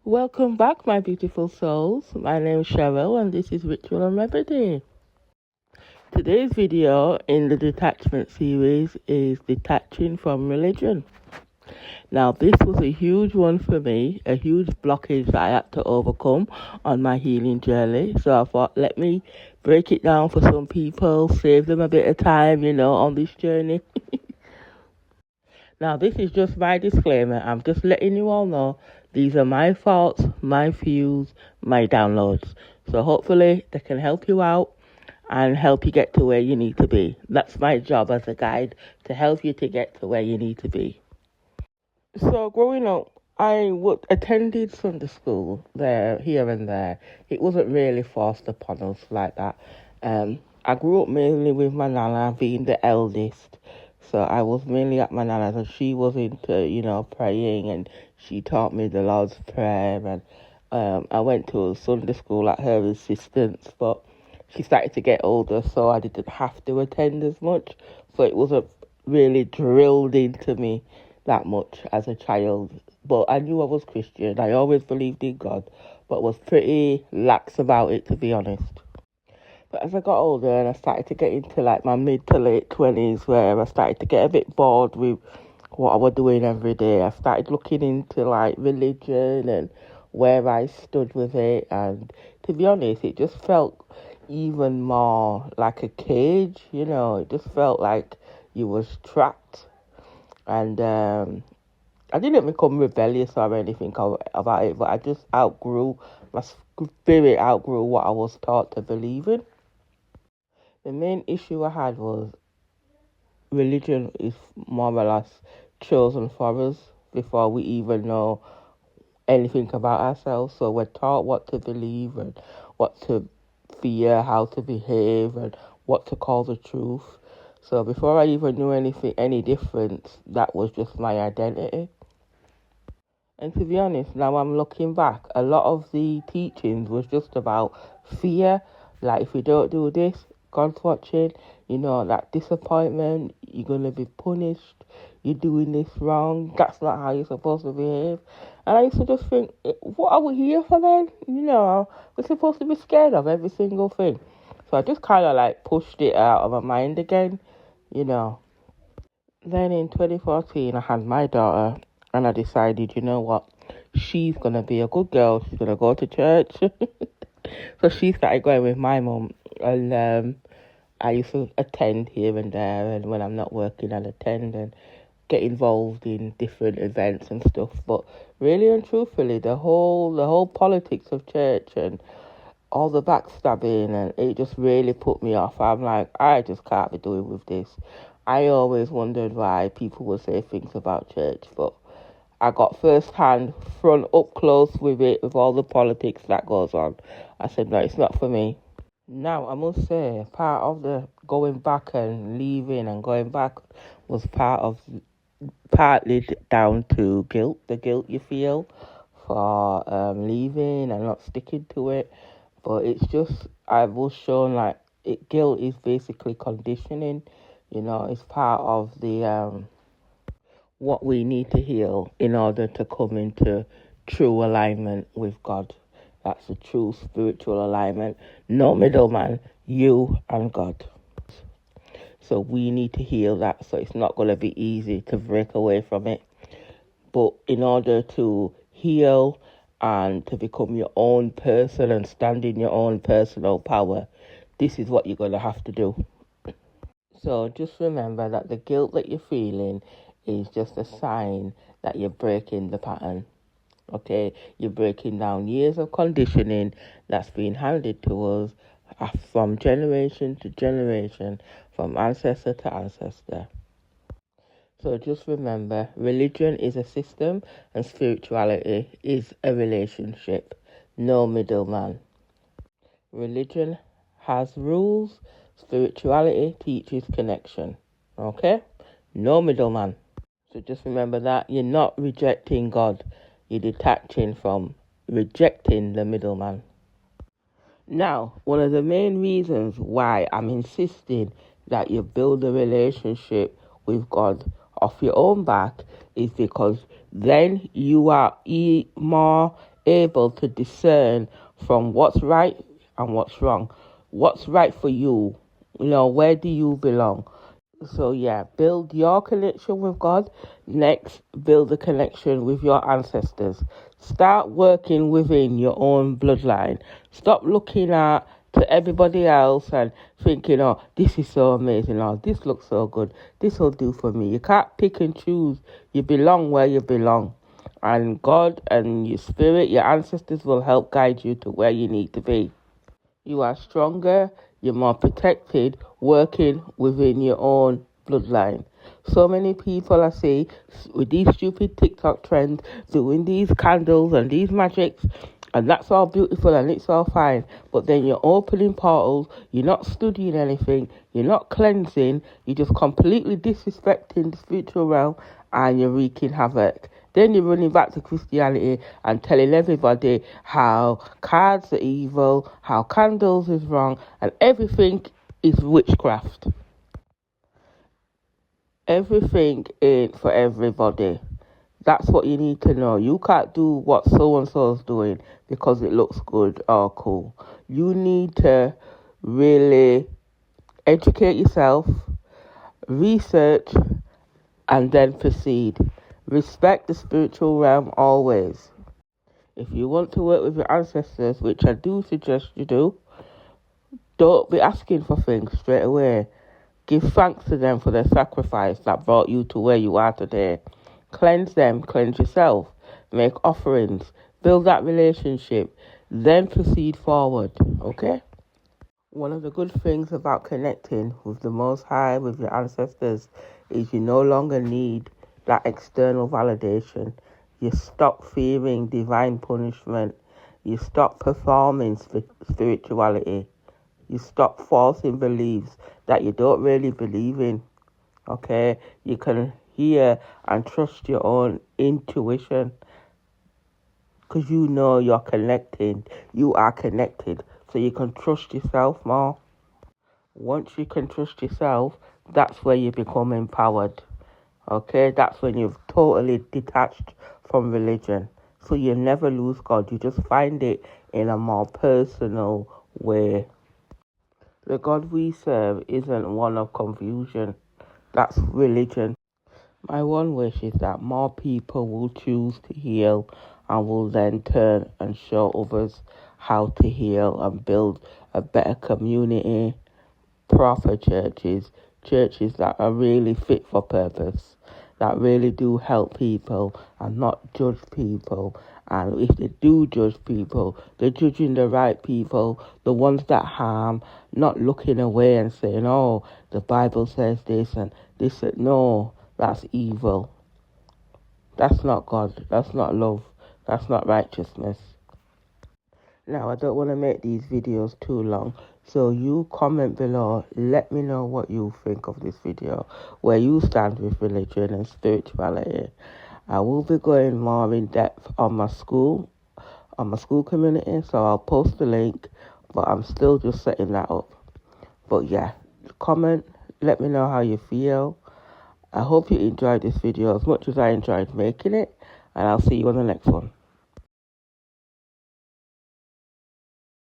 Welcome back, my beautiful souls. My name is Cheryl, and this is Ritual and Remedy. Today's video in the Detachment series is Detaching From Religion. Now, this was a huge one for me, a huge blockage that I had to overcome on my healing journey. So I thought, let me break it down for some people, save them a bit of time, on this journey. Now, this is just my disclaimer. I'm just letting you all know these are my thoughts, my views, my downloads. So hopefully they can help you out and help you get to where you need to be. That's my job as a guide, to help you to get to where you need to be. So growing up, attended Sunday school there, here and there. It wasn't really forced upon us like that. I grew up mainly with my nana being the eldest. So I was mainly at my nana's, and she was into, praying, and she taught me the Lord's Prayer. And I went to a Sunday school at her insistence, but she started to get older, so I didn't have to attend as much. So it wasn't really drilled into me that much as a child. But I knew I was Christian. I always believed in God, but was pretty lax about it, to be honest. But as I got older and I started to get into like my mid to late 20s, where I started to get a bit bored with what I was doing every day, I started looking into like religion and where I stood with it. And to be honest, it just felt even more like a cage, it just felt like you was trapped. And I didn't become rebellious or anything about it, but I just my spirit outgrew what I was taught to believe in. The main issue I had was religion is more or less chosen for us before we even know anything about ourselves. So we're taught what to believe and what to fear, how to behave, and what to call the truth. So before I even knew any difference, that was just my identity. And to be honest, now I'm looking back, a lot of the teachings was just about fear. Like, if you don't do this, God's watching, that disappointment, you're going to be punished, you're doing this wrong, that's not how you're supposed to behave. And I used to just think, what are we here for then? We're supposed to be scared of every single thing. So I just kind of like pushed it out of my mind again, you know. Then in 2014, I had my daughter, and I decided, you know what, she's going to be a good girl. She's going to go to church. So she started going with my mum, and I used to attend here and there, and when I'm not working, I'd attend and get involved in different events and stuff. But really and truthfully, the whole politics of church and all the backstabbing, and it just really put me off. I'm like, I just can't be doing with this. I always wondered why people would say things about church, but I got first-hand, front up close with it, with all the politics that goes on. I said, no, it's not for me. Now, I must say, part of the going back and leaving and going back was partly down to guilt, the guilt you feel for leaving and not sticking to it. But it's just, I was shown like guilt is basically conditioning. It's part of the what we need to heal in order to come into true alignment with God. That's a true spiritual alignment. No middleman, you and God. So we need to heal that. So it's not going to be easy to break away from it. But in order to heal and to become your own person and stand in your own personal power, this is what you're going to have to do. So just remember that the guilt that you're feeling is just a sign that you're breaking the pattern. Okay, you're breaking down years of conditioning that's been handed to us from generation to generation, from ancestor to ancestor. So just remember, religion is a system and spirituality is a relationship. No middleman. Religion has rules, spirituality teaches connection. Okay? No middleman. So just remember that you're not rejecting God. You're detaching from rejecting the middleman. Now, one of the main reasons why I'm insisting that you build a relationship with God off your own back is because then you are more able to discern from what's right and what's wrong. What's right for you? Where do you belong? So yeah, build your connection with God. Next, build a connection with your ancestors. Start working within your own bloodline. Stop looking at to everybody else and thinking, oh, this is so amazing, oh, this looks so good, this will do for me. You can't pick and choose. You belong where you belong. And God and your spirit, your ancestors will help guide you to where you need to be. You are stronger, you're more protected, working within your own bloodline. So many people I see with these stupid TikTok trends doing these candles and these magics, and that's all beautiful and it's all fine. But then you're opening portals, you're not studying anything, you're not cleansing, you're just completely disrespecting the spiritual realm and you're wreaking havoc. Then you're running back to Christianity and telling everybody how cards are evil, how candles is wrong, and everything is witchcraft. Everything ain't for everybody. That's what you need to know. You can't do what so-and-so is doing because it looks good or cool. You need to really educate yourself, research, and then proceed. Respect the spiritual realm always. If you want to work with your ancestors, which I do suggest you do, don't be asking for things straight away. Give thanks to them for their sacrifice that brought you to where you are today. Cleanse them, cleanse yourself, make offerings, build that relationship, then proceed forward, okay? One of the good things about connecting with the Most High, with your ancestors, is you no longer need that external validation. You stop fearing divine punishment. You stop performing spirituality. You stop forcing beliefs that you don't really believe in. Okay? You can hear and trust your own intuition because you know you're connecting. You are connected. So you can trust yourself more. Once you can trust yourself, that's where you become empowered. Okay? That's when you've totally detached from religion. So you never lose God. You just find it in a more personal way. The God we serve isn't one of confusion. That's religion. My one wish is that more people will choose to heal and will then turn and show others how to heal and build a better community, proper churches, churches that are really fit for purpose, that really do help people and not judge people. And if they do judge people, they're judging the right people, the ones that harm, not looking away and saying, oh, the Bible says this and this. No, that's evil. That's not God. That's not love. That's not righteousness. Now, I don't want to make these videos too long, so you comment below. Let me know what you think of this video, where you stand with religion and spirituality. I will be going more in depth on my school community, so I'll post the link, but I'm still just setting that up. But yeah, comment, let me know how you feel. I hope you enjoyed this video as much as I enjoyed making it, and I'll see you on the next one.